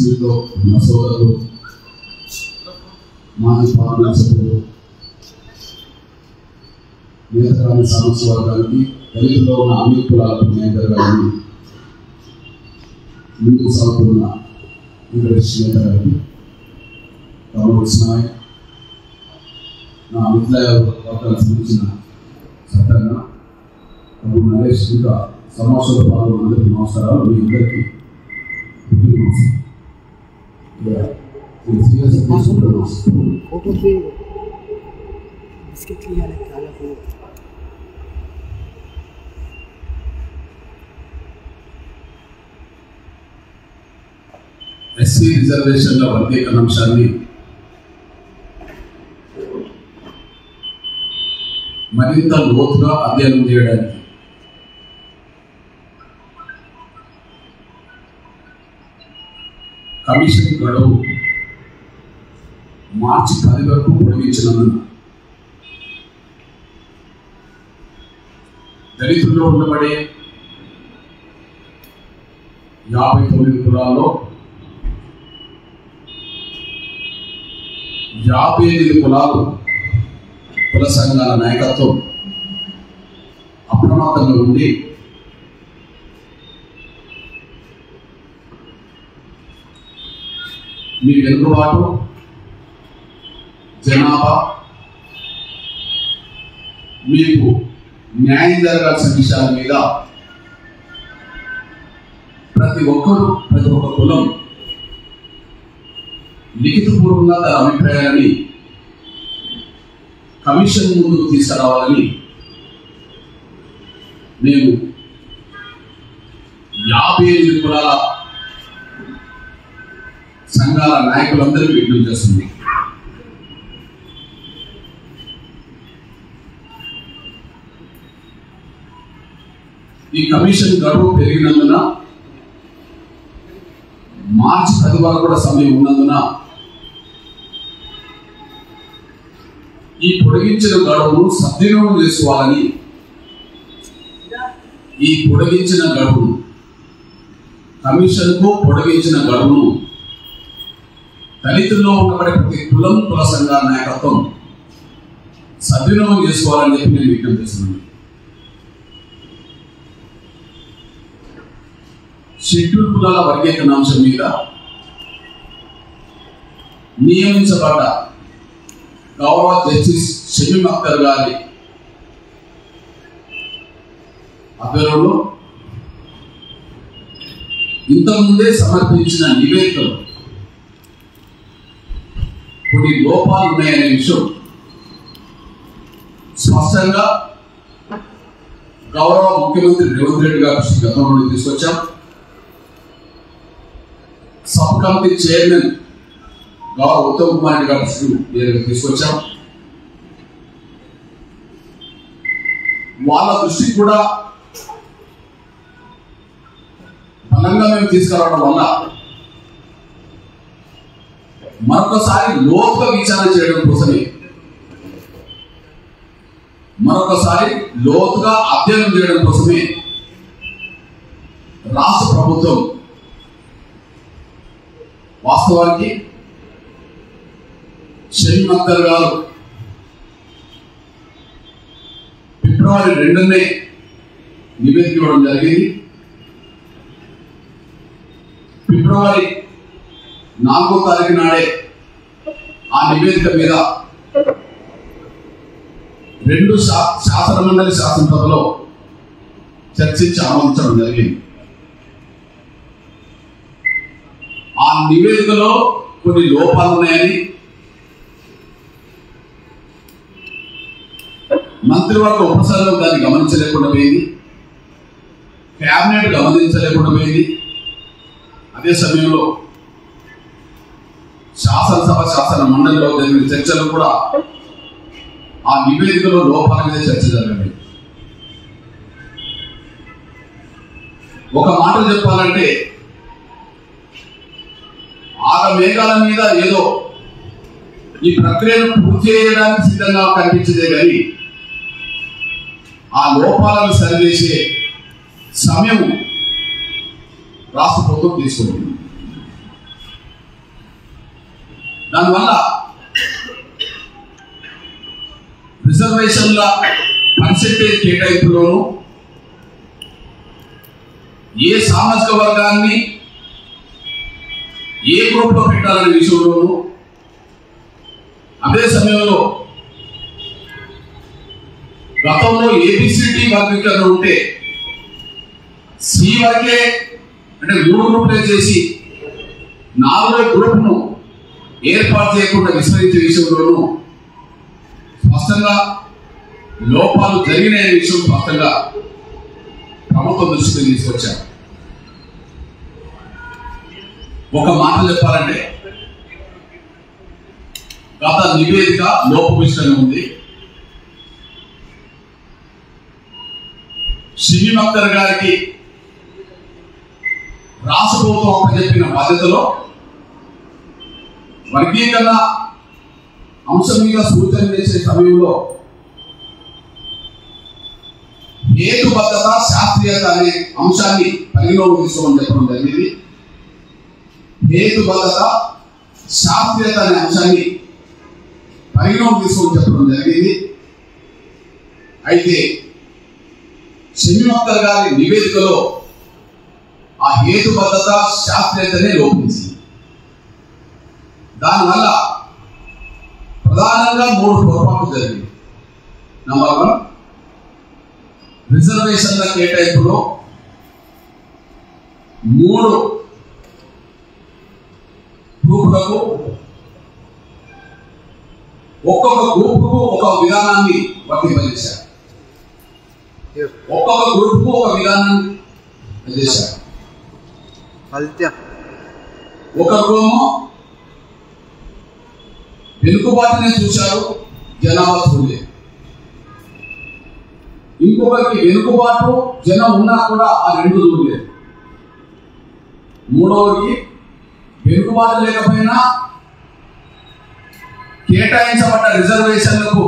మీట్లో నా సోదరులు, మాజీ పార్లమెంట్ సభ్యులు, నేతకాని సమస్య వర్గానికి, దళితుల్లో ఉన్న అన్ని కులాలకు న్యాయం జరగాలని ముందుకు సాగుతున్న వెంకటేష్ నేత గారికి, రామకృష్ణ నాయక్, నా మిత్ర వర్గాలకు సంబంధించిన సత్యంగా తమ్ముడు నరేష్, ఇంకా సమావేశంలో పాల్గొన్న అందరికీ నమస్కారాలు. మీ అందరికీ ఎస్సీ రిజర్వేషన్ల వర్గీకరణ అంశాన్ని మరింత లోతుగా అధ్యయనం చేయడానికి కమిషన్ గడువు మార్చి 10 వరకు పొడిగించినందున దళితుల్లో ఉండబడే 59 కులాల్లో 58 కులాలు కుల సంఘాల నాయకత్వం అప్రమత్తంగా ఉండి మీ వెనుకబాటు, జనాభా, మీకు న్యాయం జరగాల్సిన విషయాల మీద ప్రతి ఒక్క కులం లిఖితపూర్వకంగా తన అభిప్రాయాన్ని కమిషన్ ముందుకు తీసుకురావాలని మేము 58 కులాల సంఘాల నాయకులందరికీ విజ్ఞప్తి చేస్తుంది. ఈ కమిషన్ గడువు పెరిగినందున మార్చి 10 వరకు కూడా సమయం ఉన్నందున ఈ పొడిగించిన గడువును సద్వినియోగం చేసుకోవాలని, ఈ పొడిగించిన గడువును కమిషన్కు పొడిగించిన గడువును దళితుల్లో ఉన్నబడే ప్రతి కులం, కుల సంఘాల నాయకత్వం సద్వినియోగం చేసుకోవాలని చెప్పి నేను విజ్ఞప్తి చేస్తున్నాను. షెడ్యూల్ కులాల వర్గీకరణ అంశం మీద నియమించబడ్డ గౌరవ జస్టిస్ షమీమ్ అఖ్తర్ గారి ఆధ్వర్యంలో ఇంతకుముందే సమర్పించిన నివేదికలు కొన్ని లోపాలు ఉన్నాయనే విషయం స్పష్టంగా గౌరవ ముఖ్యమంత్రి రేవంత్ రెడ్డి గారు గతంలో తీసుకొచ్చాం. సబ్ కమిటీ చైర్మన్ గౌరవ ఉత్తమ్ కుమార్ రెడ్డి గారు తీసుకొచ్చాం. వాళ్ళ దృష్టికి కూడా బలంగా మేము తీసుకురావడం వల్ల మరొకసారి లోతుగా విచారణ చేయడం కోసమే, మరొకసారి లోతుగా అధ్యయనం చేయడం కోసమే రాష్ట్ర ప్రభుత్వం వాస్తవానికి షమీమ్ అఖ్తర్ గారు ఫిబ్రవరి 2నే నివేదిక ఇవ్వడం జరిగింది. ఫిబ్రవరి 4వ తారీఖు నాడే ఆ నివేదిక మీద 2 శాసనమండలి శాసనసభలో చర్చించి ఆమోదించడం జరిగింది. ఆ నివేదికలో కొన్ని లోపాలు ఉన్నాయని మంత్రివర్గ ఉపసంఘం దాన్ని గమనించలేకుండా పోయింది, కేబినెట్ గమనించలేకుండా పోయింది. అదే సమయంలో శాసనసభ శాసన మండలిలో జరిగిన చర్చలు కూడా ఆ నివేదికలో లోపాల మీద చర్చ జరిగింది. ఒక మాట చెప్పాలంటే మేఘాల మీద ఏదో ఈ ప్రక్రియను పూర్తి చేయడానికి సిద్ధంగా కనిపించదే కానీ ఆ లోపాలను సరిచేసే సమయం రాష్ట్ర ప్రభుత్వం తీసుకుంటుంది. దానివల్ల రిజర్వేషన్ల పర్సెంటేజ్ కేటాయింపులోనూ ఏ సామాజిక వర్గాన్ని ఏ గ్రూప్లో పెట్టాలనే విషయంలోనూ, అదే సమయంలో గతంలో ఏబిసిడి వర్గీకరణ ఉంటే సి వరకే అంటే 3 గ్రూపులే చేసి 4వ గ్రూప్ను ఏర్పాటు చేయకుండా విస్మరించే విషయంలోనూ స్పష్టంగా లోపాలు జరిగిన విషయం స్పష్టంగా ప్రభుత్వం దృష్టికి తీసుకొచ్చారు. ఒక మాట చెప్పాలంటే గత నివేదిక లోపభూయిష్టంగా ఉంది. షమీమ్ అఖ్తర్ గారికి రాష్ట్ర ప్రభుత్వం అప్పచెప్పిన బాధ్యతలో వర్గీకరణ అంశం మీద సూచన చేసే సమయంలో హేతుబద్ధత, శాస్త్రీయత అనే అంశాన్ని పరిగణలోకి తీసుకోమని చెప్పడం జరిగింది. హేతుబద్ధత, శాస్త్రీయత అనే అంశాన్ని పరిగణలోకి తీసుకోమని చెప్పడం జరిగింది. అయితే షమీమ్ అఖ్తర్ గారి నివేదికలో ఆ హేతుబద్ధత, శాస్త్రీయతనే లోపించింది. దానివల్ల ప్రధానంగా 3 పొరపాట్లు జరిగింది. నంబర్ 1, రిజర్వేషన్ల కేటాయింపులో 3 గ్రూపులకు ఒక్కొక్క గ్రూపుకు ఒక విధానాన్ని వర్తింపజేశారు. ఒక్కొక్క గ్రూపుకు ఒక విధానాన్ని చేశారు. ఒకరికేమో వెనుకబాటునే చూశారు, జనాభా చూడలేదు. ఇంకొకరికి వెనుకబాటు జనం ఉన్నా కూడా ఆ 2 చూడలేదు. మూడవకి వెనుకబాటు లేకపోయినా కేటాయించబడ్డ రిజర్వేషన్లకు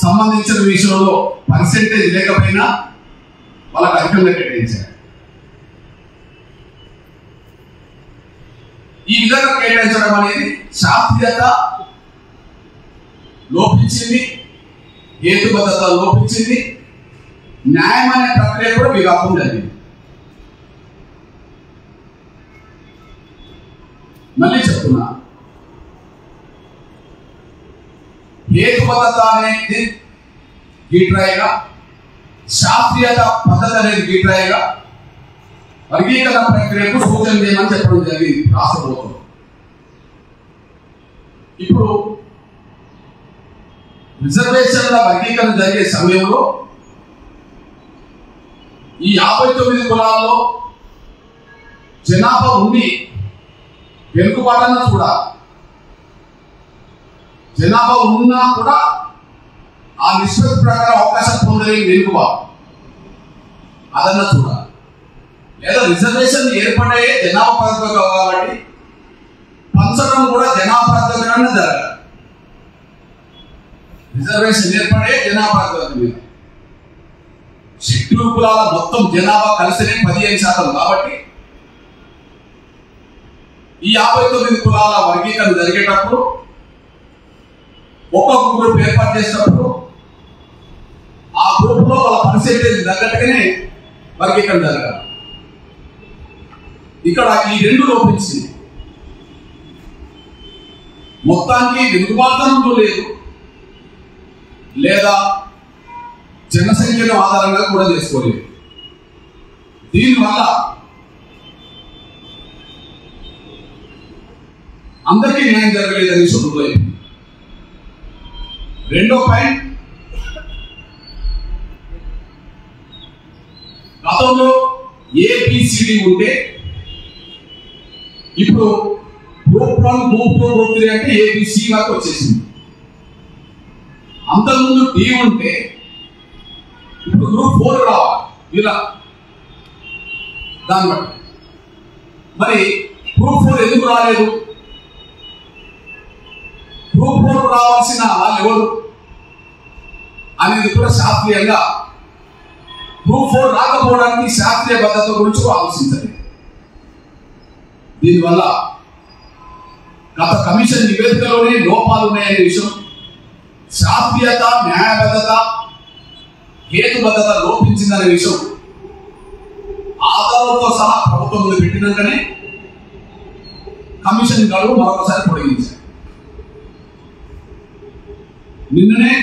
సంబంధించిన విషయంలో పర్సెంటేజ్ లేకపోయినా వాళ్ళకి అధికంగా కేటాయించారు. ఈ విధంగా కేటాయించడం అనేది శాస్త్రీయత లోపించింది, హేతుబద్ధత లోపించింది, న్యాయం అనే ప్రక్రియ కూడా విఘాతం జరిగింది. మళ్ళీ చెప్తున్నా, హేతుబద్ధత అనేది గీట్రాయిగా, శాస్త్రీయత పద్ధతి అనేది గీట్రాయిగా వర్గీకరణ ప్రక్రియకు సూచన చేయమని చెప్పడం జరిగింది రాష్ట్ర ప్రభుత్వం. ఇప్పుడు రిజర్వేషన్ల వర్గీకరణ జరిగే సమయంలో ఈ 59 కులాల్లో జనాభా ఉండి వెనుకబాటన్నా చూడాలి. జనాభా ఉన్నా కూడా ఆ నిష్పత్తి ప్రకారం అవకాశం పొందలేని వెనుకబాటు అదన్నా చూడాలి. లేదా రిజర్వేషన్ ఏర్పడే జనాభా ప్రాతిపదిక కాబట్టి పంచడం కూడా జనాభా ప్రాతిపదికన జరగాలి. రిజర్వేషన్ ఏర్పడే జనాభా ప్రాతిపదిక మీద షెడ్యూల్ కులాల మొత్తం జనాభా కలిసినే 15% కాబట్టి ఈ 59 కులాల వర్గీకరణ జరిగేటప్పుడు ఒక్కొక్క గ్రూప్ ఏర్పాటు చేసినప్పుడు ఆ గ్రూప్ లో వాళ్ళ పర్సెంటేజ్ తగ్గట్టుగానే వర్గీకరణ జరగాలి. ఇక్కడ ఈ 2 లోపించింది. మొత్తానికి వెనుకబాటుతనం లేదు, లేదా జనసంఖ్యను ఆధారంగా కూడా చేసుకోలేదు. దీనివల్ల అందరికీ న్యాయం జరగలేదని చెబుతోంది. రెండో పాయింట్, గతంలో ఏబిసిడి ఉంటే ఇప్పుడు గ్రూప్ 1, గ్రూప్ 2, గ్రూప్ 3 అంటే ఏబిసి వరకు వచ్చేసింది. అంతకుముందు డి ఉంటే ఇప్పుడు గ్రూప్ 4 రావాలి ఇలా. దాన్ని బట్టి మరి గ్రూప్ 4 ఎందుకు రాలేదు? గ్రూప్ 4 రావాల్సిన వాళ్ళు ఎవరు అనేది కూడా శాస్త్రీయంగా గ్రూప్ 4 రాకపోవడానికి శాస్త్రీయ భద్రత గురించి ఆలోచించండి. దీనివల్ల గత కమిషన్ నివేదికలోనే లోపాలు ఉన్నాయనే విషయం, శాస్త్రీయత, న్యాయబద్ధత, హేతుబద్ధత లోపించిందనే విషయం ఆధారాలతో సహా ప్రభుత్వం ముందు పెట్టినాకనే కమిషన్ గడువు మరొకసారి పొడిగించారు. నిన్ననే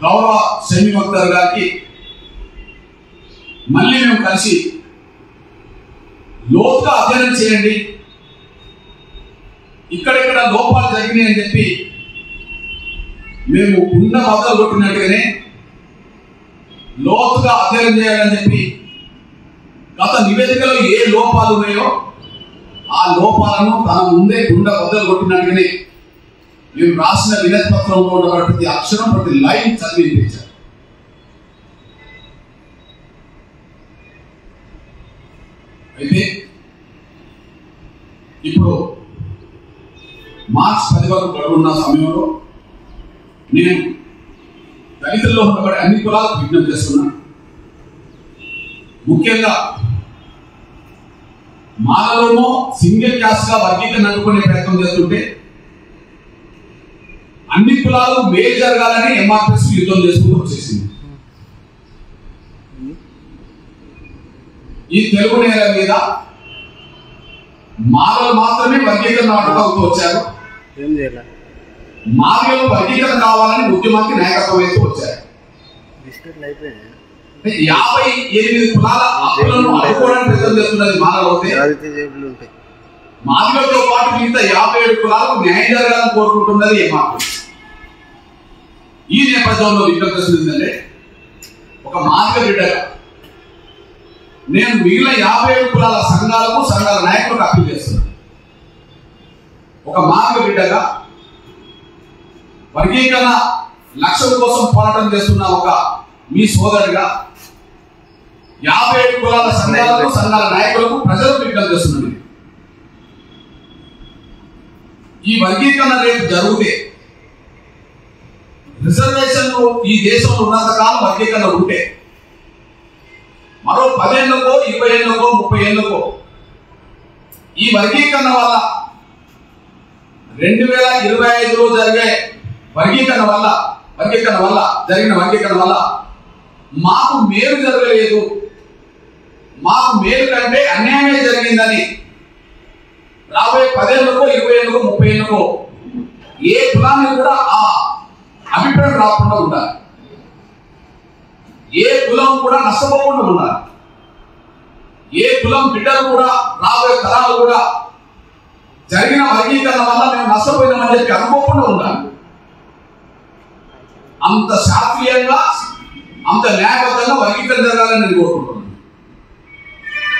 గౌరవ షమీమ్ అఖ్తర్ గారికి మళ్ళీ మేము కలిసి లోతుగా అధ్యయనం చేయండి, ఇక్కడెక్కడ లోపాలు జరిగినాయి అని చెప్పి మేము ఉన్న మొదలు కొట్టినట్టుగానే లోతుగా అధ్యయనం చేయాలని చెప్పి గత నివేదికలో ఏ లోపాలు ఉన్నాయో ఆ లోపాలను తన ముందే గుండె బద్దలు కొట్టినట్టుగానే మేము రాసిన వినతి పత్రంలో ఉన్న ప్రతి అక్షరం, ప్రతి లైన్ చదివించారు. అయితే ఇప్పుడు మార్చి 10 వరకు గడువున్న సమయంలో నేను దళితుల్లో ఉన్నబడి అన్ని కులాలకు విజ్ఞప్తి చేస్తున్నా. ముఖ్యంగా మాలలోనో సింగిల్ క్యాస్ట్ గా వర్గీకరణ అనుకునే ప్రయత్నం చేస్తుంటే అన్ని కులాలు మేలు జరగాలని ఎంఆర్పిఎస్ యుద్ధం చేసుకుంటూ వచ్చేసింది. ఈ తెలుగు నేల మీద మాలలు మాత్రమే వర్గీకరణ అడ్డుతూ వచ్చారు. మాలలు వర్గీకరణ కావాలని ఉద్యమానికి నాయకత్వం వేస్తూ వచ్చారు. 58 కులాల హక్కులను అడ్డుకోవడానికి ప్రయత్నం చేస్తున్నది మాలలు అవుతే, మాదిగలతో పాటు మిగతా 57 కులాలకు న్యాయం జరగాలని కోరుకుంటున్నది ఎంఆర్పిఎస్. ఈ నేపథ్యంలో విజ్ఞప్తి చేస్తుందంటే, ఒక మాదిగ బిడ్డగా నేను మిగిలిన 57 కులాల సంఘాలకు, సంఘాల నాయకులకు అప్పీల్ చేస్తున్నాను. ఒక మాదిగ బిడ్డగా వర్గీకరణ లక్ష్యం కోసం పోరాటం చేస్తున్న ఒక మీ సోదరుడిగా 57 కులాల సంఘాలకు, సంఘాల నాయకులకు, ప్రజలకు విజ్ఞప్తి చేస్తున్నాను. ఈ వర్గీకరణ రేపు జరిగితే రిజర్వేషన్లు ఈ దేశంలో ఉన్నంత కాలం వర్గీకరణ ఉంటే మరో 10 ఏళ్లకో, 20 ఏళ్లకో, 30 ఏళ్లకో ఈ వర్గీకరణ వల్ల 2025లో జరిగే వర్గీకరణ వల్ల మాకు మేలు జరగలేదు, మాకు మేలు కంటే అన్యాయమే జరిగిందని రాబోయే 10 ఏళ్లకో, 20 ఏళ్లకో, 30 ఏళ్లకో ఏ కులాన్ని కూడా ఆ అభిప్రాయం రాకుండా ఉండాలి. ఏ కులం కూడా నష్టపోకుండా ఉండాలి. ఏ కులం బిడ్డలు కూడా, రాబోయే తరాలు కూడా జరిగిన వర్గీకరణ వల్ల మేము నష్టపోయినామని చెప్పి అనుకోకుండా ఉండాలి. అంత శాస్త్రీయంగా, అంత న్యాయబద్ధంగా వర్గీకరణ జరగాలని నేను కోరుకుంటున్నాను.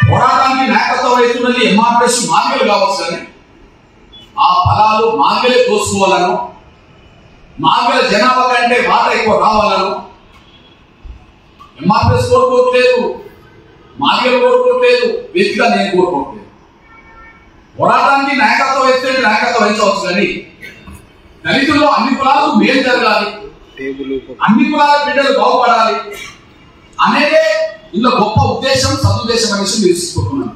పోరాటానికి నాయకత్వం వహిస్తున్నది ఎంఆర్పిఎస్ మాదిగలు కావచ్చు, కానీ ఆ ఫలాలు మాదిగలే దోసుకోవాలను, మాదిగల జనాభా కంటే వాటా ఎక్కువ రావాలను ఎంఆర్పిఎస్ కోరుకోవట్లేదు, మాదిగలు కోరుకోవట్లేదు, వ్యక్తిగా నేను కోరుకోవట్లేదు. పోరాటానికి నాయకత్వం వహిస్తే నాయకత్వం వహించవచ్చు, కానీ దళితుల్లో అన్ని కులాలకు మేలు జరగాలి, అన్ని కులాల బిడ్డలు బాగుపడాలి అనేదే ఇందులో గొప్ప ఉద్దేశం, సదుద్దేశం అనే విషయం తెలుసుకుంటున్నాను.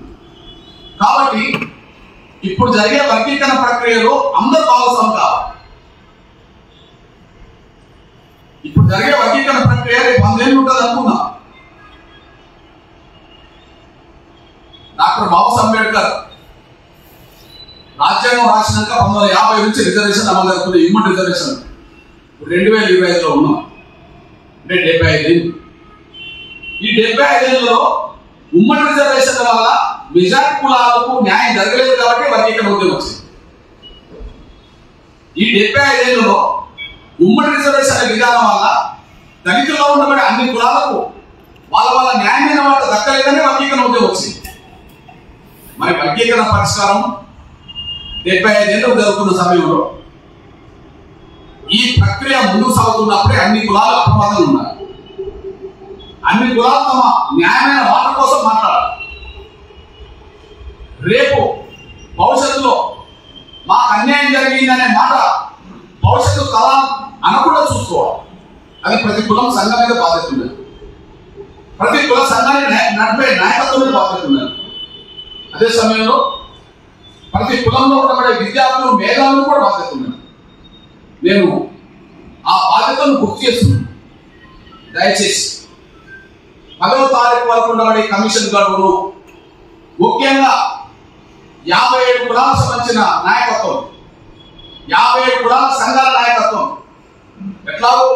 కాబట్టి ఇప్పుడు జరిగే వర్గీకరణ ప్రక్రియలో అందరూ భాగస్వామి కావాలి. ఇప్పుడు జరిగే వర్గీకరణ ప్రక్రియ రేపు 100 ఏళ్ళు ఉంటుంది అనుకున్నా. డాక్టర్ బాబాసాహెబ్ అంబేద్కర్ రాజ్యాంగం రాసినాక 1950 నుంచి రిజర్వేషన్ అమలు జరుగుతుంది. హ్యూమన్ రిజర్వేషన్ 2025లో ఉన్నాం, అంటే 75 ఏళ్ళు. ఈ 75 ఏళ్ళలో ఉమ్మడి రిజర్వేషన్ వల్ల మెజారిటీ కులాలకు న్యాయం జరగలేదు కాబట్టి వర్గీకరణ ఉద్యమం వచ్చింది. ఈ 75 ఏళ్ళలో ఉమ్మడి రిజర్వేషన్ విధానం వల్ల దళితుల్లో ఉండబడే అన్ని కులాలకు వాళ్ళ న్యాయమైన వాటి దక్కలేదని వర్గీకరణ ఉద్యమం వచ్చింది. మరి వర్గీకరణ పరిష్కారం 75 ఏళ్ళు జరుగుతున్న సమయంలో ఈ ప్రక్రియ ముందుకు సాగుతున్నప్పుడే అన్ని కులాలు అప్రమత్తంగా ఉన్నారు. అన్ని కులాలు తమ న్యాయమైన వాటి కోసం మాట్లాడాలి. రేపు భవిష్యత్తులో మాకు అన్యాయం జరిగిందనే మాట భవిష్యత్తు తరం అనకుండా చూసుకోవాలి. అది ప్రతి కులం సంఘం మీద బాధ్యత ఉన్నది, ప్రతి కుల సంఘాన్ని నడిపే నాయకత్వం మీద బాధ్యత ఉన్నది. అదే సమయంలో ప్రతి కులంలో ఉండబడే విద్యార్థులు మేధావులు కూడా బాధ్యత ఉన్నది. నేను ఆ బాధ్యతను గుర్తు చేస్తున్నాను. దయచేసి 10వ తారీఖు వరకు ఉండబడే కమిషన్ గడువును ముఖ్యంగా 57 కులాలకు సంబంధించిన నాయకత్వం, 57 కులాల సంఘాల నాయకత్వం ఎట్లాగో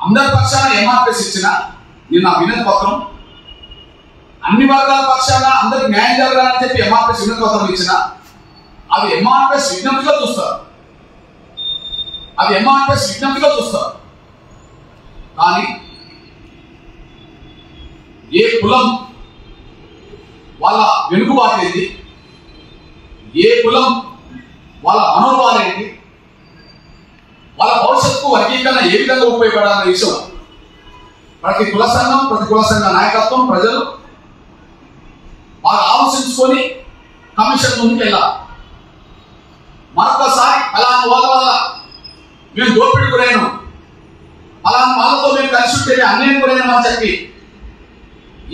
అందరి పక్షాన ఎంఆర్పిఎస్ ఇచ్చిన నిన్న వినతి పత్రం, అన్ని వర్గాల పక్షాన అందరికి న్యాయం జరగాలని చెప్పి ఎంఆర్పిఎస్ వినతి పత్రం ఇచ్చిన అది ఎంఆర్పిఎస్ విజ్ఞప్తిగా చూస్తారు, కానీ ఏ కులం వాళ్ళ వెనుకబాటు ఏంటి, ఏ కులం వాళ్ళ మనోభావాలు ఏంటి, వాళ్ళ భవిష్యత్తుకు వర్గీకరణ ఏ విధంగా ఉపయోగపడాలనే విషయం ప్రతి కుల సంఘ నాయకత్వం ప్రజలు వాళ్ళు ఆలోచించుకొని కమిషన్ ముందుకు వెళ్ళాలి. మరొకసారి అలాంటి వాళ్ళ వల్ల మేము దోపిడీ గురైనాం, అలాంటి వాళ్ళతో మేము కలిసి ఉంటే అన్యాయం గురైనామని చెప్పి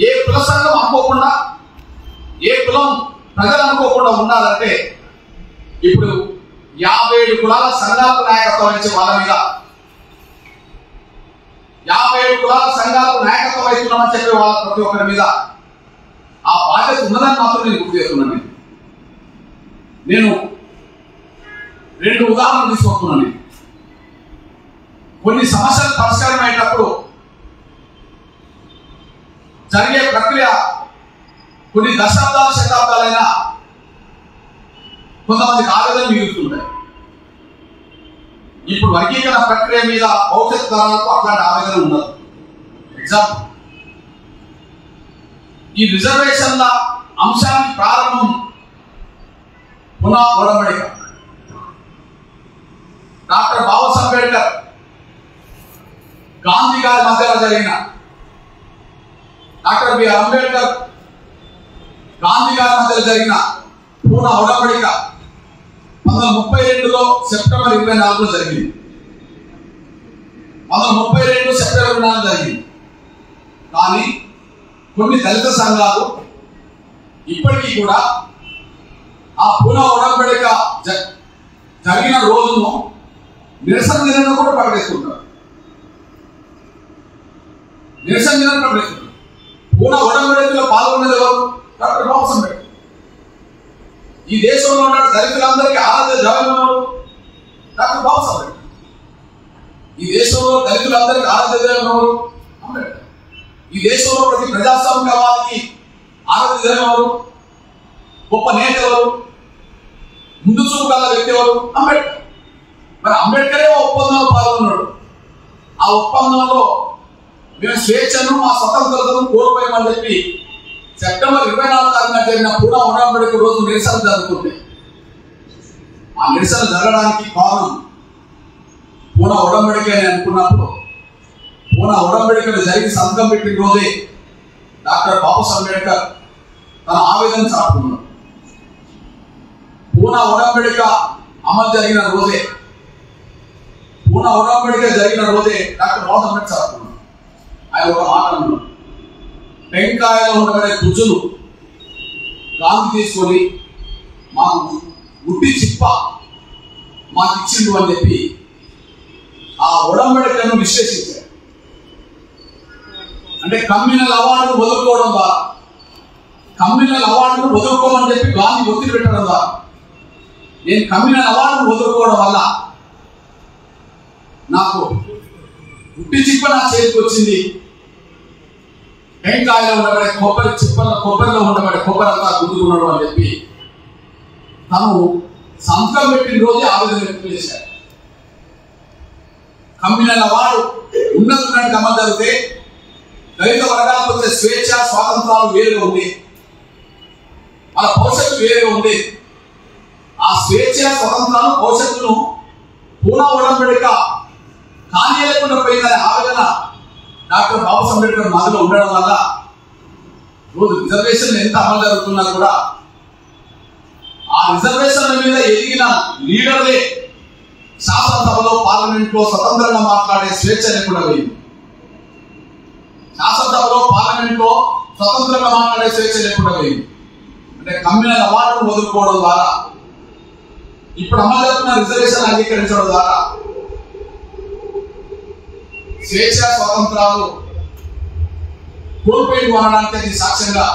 ఏ కుల సంఘం అనుకోకుండా, ఏ కులం ప్రజలు అనుకోకుండా ఉండాలంటే ఇప్పుడు 57 కులాల సంఘాలకు నాయకత్వం వహించే వాళ్ళ మీద, 57 కులాల సంఘాలకు నాయకత్వం వహిస్తున్నామని చెప్పే వాళ్ళ ప్రతి ఒక్కరి మీద ఆ బాధ్యత ఉన్నదని మాత్రం నేను గుర్తు చేస్తున్నాను. నేను 2 ఉదాహరణలు తీసుకొస్తున్నాను. కొన్ని సమస్యలు పరిష్కారం అయ్యేటప్పుడు జరిగే ప్రక్రియ కొన్ని దశాబ్దాలు శతాబ్దాలైనా కొంతమందికి ఆవేదన మిగులుతుంటాయి. ఇప్పుడు వర్గీకరణ ప్రక్రియ మీద భవిష్యత్ తరాలకు అట్లాంటి ఆవేదన ఉండదు. ఎగ్జాంపుల్, ఈ రిజర్వేషన్ల అంశానికి ప్రారంభం పునః ఒడంబడిక. డాక్టర్ బాబాసాహెబ్ అంబేద్కర్ గాంధీ గారి మధ్యలో జరిగిన, డాక్టర్ బిఆర్ అంబేద్కర్ గాంధీ గారి మధ్యలో జరిగిన పూనా ఒడంబడిక 1932లో సెప్టెంబర్ 24లో జరిగింది. 1932 సెప్టెంబర్ 24 జరిగింది. కానీ కొన్ని దళిత సంఘాలు ఇప్పటికీ కూడా ఆ పూనా ఒడంబడిక జరిగిన రోజును నిరసన దినంగా కూడా ప్రకటిస్తుంటారు. పూనా ఒడంబడికలో పాల్గొన్నది ఎవరు? డాక్టర్ బాబాసాహెబ్ అంబేద్కర్. ఈ దేశంలో ఉన్న దళితులందరికీ ఆరాధ్య దైవం ఎవరు? డాక్టర్ బాబాసాహెబ్ అంబేద్కర్. ఈ దేశంలో దళితులందరికీ ఆరాధ్య దైవం ఎవరు? అంబేద్కర్. ఈ దేశంలో ప్రతి ప్రజాస్వామికవాదికి ఆరాధ్య దైవం ఎవరు? గొప్ప నేత ఎవరు? ముందు చూపు గల వ్యక్తి ఎవరు? అంబేద్కర్. మరి అంబేద్కరే ఒప్పందంలో పాల్గొన్నాడు. ఆ ఒప్పందంలో మేము స్వేచ్ఛను, మా స్వతంత్రతను కోల్పోయామని చెప్పి సెప్టెంబర్ 24 తారీఖున జరిగిన పూనా ఒడంబడిక రోజు నిరసన జరుగుతుంది. ఆ నిరసన జరగడానికి కారణం పూనా ఒడంబడిక అని అనుకున్నప్పుడు, పూనా ఒడంబడికలు జరిగి సంతకం పెట్టిన రోజే డాక్టర్ బాబాసాహెబ్ అంబేద్కర్ తన ఆవేదన చాటుకున్నాడు. పూనా ఒడంబడిక అమలు జరిగిన రోజే, పూనా ఒడంబడిక జరిగిన రోజే డాక్టర్ బాబాసాహెబ్ అంబేద్కర్ చాటుకున్నాడు. ఆయన ఒక మాట అన్నాడు, టెంకాయలో ఉండబడే గుజ్జును గాంధీ తీసుకొని మాకు ఉట్టి చిప్ప మాకు ఇచ్చిండు అని చెప్పి ఆ ఒడంబడికను విశ్లేషించారు. అంటే కమ్యూనల్ అవార్డును వదులుకోవడం ద్వారా, కమ్యూనల్ అవార్డును వదులుకోమని చెప్పి గాంధీ ఒత్తిడి పెట్టడం ద్వారా, నేను కమ్యూనల్ అవార్డును వదులుకోవడం వల్ల నాకు ఉట్టి చిప్ప నా చేతికి వచ్చింది, టెంకాయలో ఉండబడే కొబ్బరిలో ఉండబడే కొబ్బరి అంతా గుద్దుకున్నాడు అని చెప్పి తను సంతకం పెట్టిన రోజే ఆవేదన వ్యక్తం చేశారు. కమ్యూనల్ అవార్డు ఉన్నటువంటి అమలు జరిగితే దళిత వర్గాలకు వచ్చే స్వేచ్ఛ స్వాతంత్రాలు వేరుగా ఉంది, వాళ్ళ భవిష్యత్తు వేరుగా ఉంది. ఆ స్వేచ్ఛ స్వతంత్రాలు భవిష్యత్తును పూనా ఒడంబడిక కానీయకుండా పోయిందనే ఆవేదన డాక్టర్ బాబాసాహెబ్ అంబేద్కర్ మధ్యలో ఉండడం వల్ల రోజు రిజర్వేషన్లు ఎంత అమలు జరుగుతున్నా కూడా ఆ రిజర్వేషన్ల మీద ఎదిగిన లీడర్లే శాసనసభలో, పార్లమెంట్లో స్వతంత్రంగా మాట్లాడే స్వేచ్ఛ లేకుండా పోయింది. శాసనసభలో, పార్లమెంట్లో స్వతంత్రంగా మాట్లాడే స్వేచ్ఛ లేకుండా పోయింది. అంటే కమ్యూనల్ అవార్డును వదులుకోవడం ద్వారా ఇప్పుడు అమలు జరుగుతున్న రిజర్వేషన్ అంగీకరించడం ద్వారా స్వేచ్ఛ స్వాతంత్రాలు కోల్పోయి అనడానికి అది సాక్ష్యంగా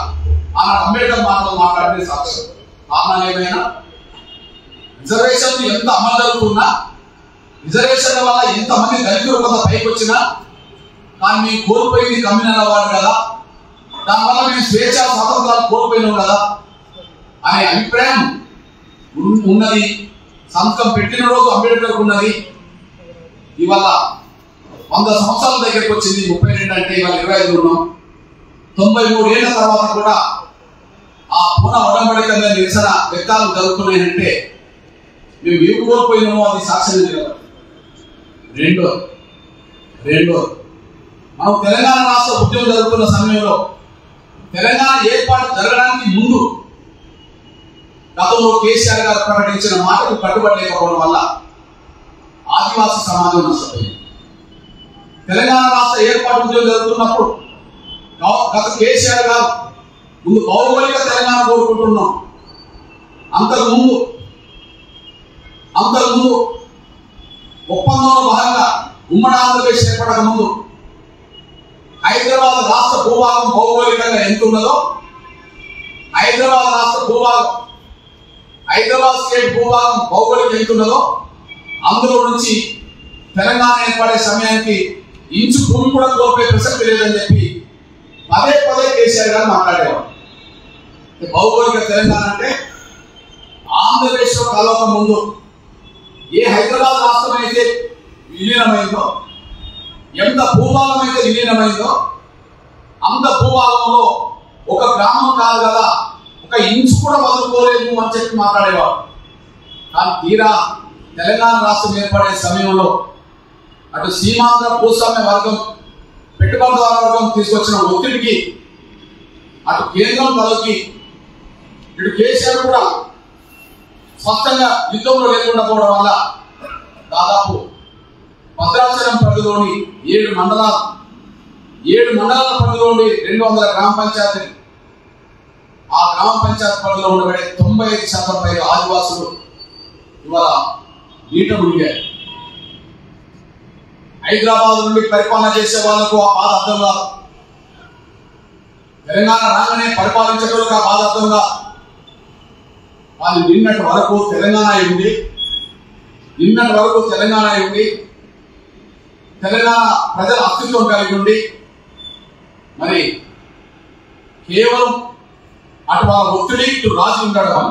ఆనాడు అంబేద్కర్ మాటలు మాట్లాడే సాక్ష్యం. కారణాలు ఏమైనా రిజర్వేషన్ ఎంత అమలు జరుగుతున్నా, రిజర్వేషన్ల వల్ల ఎంతమంది దళితులు కొంత పైకి వచ్చినా, కానీ మేము కోల్పోయింది కమ్యూనల్ అవార్డు కదా, దానివల్ల మేము స్వేచ్ఛ స్వాతంత్రాలు కోల్పోయినాం కదా అనే అభిప్రాయం ఉన్నది. సంతకం పెట్టిన రోజు అంబేద్కర్ ఉన్నది. ఇవాళ 100 సంవత్సరాల దగ్గరికి వచ్చింది. 32 అంటే ఇవాళ 25 ఉన్నాం. 93 ఏళ్ల తర్వాత కూడా ఆ పునః ఉడంబడిక నిరసన వ్యక్తాలు జరుగుతున్నాయంటే మేము ఏం కోల్పోయినామో అది సాక్ష్యం లేదు. రెండో మనం తెలంగాణ రాష్ట్ర ఉద్యమం జరుగుతున్న సమయంలో తెలంగాణ ఏర్పాటు జరగడానికి ముందు గతంలో కేసీఆర్ గారు ప్రకటించిన మాటకు కట్టుబడలేకపోవడం వల్ల ఆదివాసీ సమాజం నష్టపోయింది. తెలంగాణ రాష్ట్ర ఏర్పాటు ఉద్యమం జరుగుతున్నప్పుడు గత కేసీఆర్ గారు ముందు భౌగోళిక తెలంగాణ కోరుకుంటున్నాం. అంతకుముందు ఒప్పందంలో భాగంగా ఉమ్మడి ఆంధ్రప్రదేశ్ ఏర్పడక ముందు హైదరాబాద్ రాష్ట్ర భూభాగం భౌగోళికంగా ఎంత ఉన్నదో, హైదరాబాద్ స్టేట్ భూభాగం భౌగోళిక ఎంత ఉన్నదో అందులో నుంచి తెలంగాణ ఏర్పడే సమయానికి ఇంచు భూమి కూడా కోల్పోయే ప్రసక్తి లేదని చెప్పి పదే కేసీఆర్ గారు మాట్లాడేవారు. భౌగోళిక తెలంగాణ అంటే ఆంధ్రప్రదేశ్ లో కలవక ముందు ఏ హైదరాబాద్ రాష్ట్రం అయితే విలీనమైందో, ఎంత భూభాగం అయితే విలీనమైందో అంత భూభాగంలో ఒక గ్రామం కాదు కదా, ఒక ఇంచు కూడా వదులుకోలేదు అని చెప్పి మాట్లాడేవారు. కానీ తీరా తెలంగాణ రాష్ట్రం ఏర్పడే సమయంలో అటు సీమాంధ్ర భూస్వామ్య వర్గం, పెట్టుబడిదారు వర్గం తీసుకొచ్చిన ఒత్తిడికి అటు కేంద్రం తలకి ఇటు కేసీఆర్ కూడా స్పష్టంగా యుద్ధంలో లేకుండా పోవడం వల్ల దాదాపు భద్రాచలం పరిధిలోని 7 మండలాల పరిధిలోని 200 గ్రామ పంచాయతీ, ఆ గ్రామ పంచాయతీ పరిధిలో ఉండబడే 95% పైగా ఆదివాసులు ఇవాళ నీట మునిగారు. హైదరాబాద్ నుండి పరిపాలన చేసే వాళ్ళకు ఆ బాధ అర్థం కాదు. తెలంగాణ రాగానే పరిపాలించేటోళ్ళకి ఆ బాధ అర్థం కాదు. వాళ్ళు నిన్నటి వరకు తెలంగాణ ఉంది, తెలంగాణ ప్రజల అస్తిత్వం కలిగి ఉండి మరి కేవలం అటు వాళ్ళ ఒత్తిడి ఇటు రాజు ఉండడం వల్ల,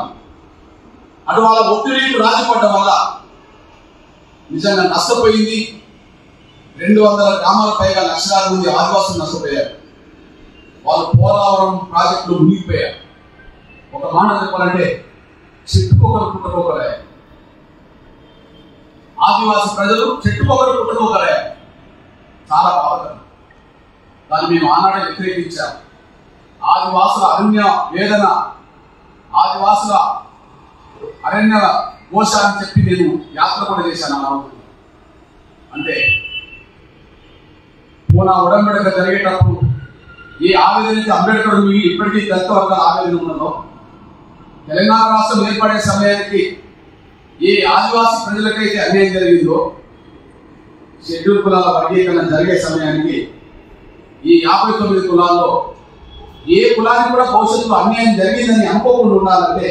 అటు వాళ్ళ ఒత్తిడి ఇటు రాజు పడడం వల్ల నిజంగా నష్టపోయింది. 200 గ్రామాల పైగా లక్షలాది మంది ఆదివాసులు నష్టపోయారు. వాళ్ళు పోలవరం ప్రాజెక్టులు మునిగిపోయారు. ఒక మాట చెప్పాలంటే చెట్టుకొకరు పుట్టకొకరయ్యారు. ఆదివాసి ప్రజలు చెట్టుకొకరు పుట్టకొకరయ్యారు. చాలా బాధకరం. దాన్ని మేము ఆనాడే వ్యతిరేకించాము. ఆదివాసుల అరణ్య వేదన, ఆదివాసుల అరణ్య ఘోష అని చెప్పి నేను యాత్ర కూడా చేశాను. అంటే పూనా ఉడంబడిక జరిగేటప్పుడు ఏ ఆవేదన అంబేద్కర్ ఇప్పటికీ దళిత వర్గాల ఆవేదన ఉన్నదో, తెలంగాణ రాష్ట్రం ఏర్పడే సమయానికి ఏ ఆదివాసీ ప్రజలకైతే అన్యాయం జరిగిందో, షెడ్యూల్ కులాల వర్గీకరణ జరిగే సమయానికి ఈ 59 కులాల్లో ఏ కులానికి కూడా భవిష్యత్తులో అన్యాయం జరిగిందని అనుకోకుండా ఉండాలంటే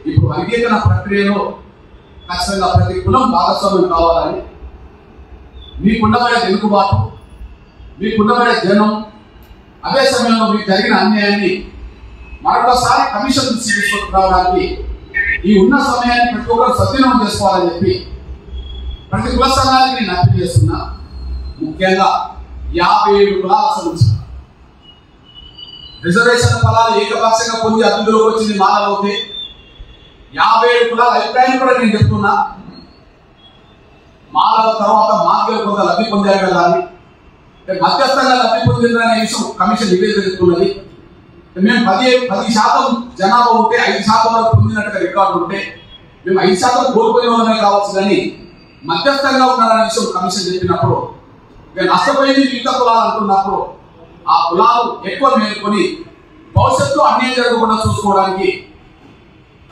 ఇప్పుడు వర్గీకరణ ప్రక్రియలో ఖచ్చితంగా ప్రతి కులం భాగస్వామ్యం కావాలని, మీకుండబడే వెనుకబాటు, మీకుండబడే జనం, అదే సమయంలో మీకు జరిగిన అన్యాయాన్ని మరొకసారి కమిషన్ తీసుకురావడానికి ఈ ఉన్న సమయాన్ని ప్రతి ఒక్కరు సద్వినియోగం చేసుకోవాలని చెప్పి ప్రతి కుల సంఘానికి నేను అప్పీల్ చేస్తున్నా. ముఖ్యంగా 57 కులాల సమస్య రిజర్వేషన్ ఫలాలు ఏకపక్షంగా పొంది అభివృద్ధిలోకి వచ్చింది మానవతే. 57 కులాల అభిప్రాయం కూడా నేను చెప్తున్నా. మానవ తర్వాత మార్గలు కొంత లబ్ధి పొందారు కదా అని, మధ్యస్థంగా లబ్ధి పొందిందనే విషయం కమిషన్ నివేదిక చెప్తున్నది. మేము 10% జనాభా ఉంటే 5% వరకు పొందినట్టుగా రికార్డు ఉంటే మేము 5% కోల్పోయిన వాళ్ళమే కావచ్చు, కానీ మధ్యస్థంగా ఉన్నారనే విషయం కమిషన్ చెప్పినప్పుడు నష్టపోయింది మిగతా కులాలు అంటున్నప్పుడు ఆ కులాలు ఎక్కువ మేలుకొని భవిష్యత్తులో అన్యాయం జరగకుండా చూసుకోవడానికి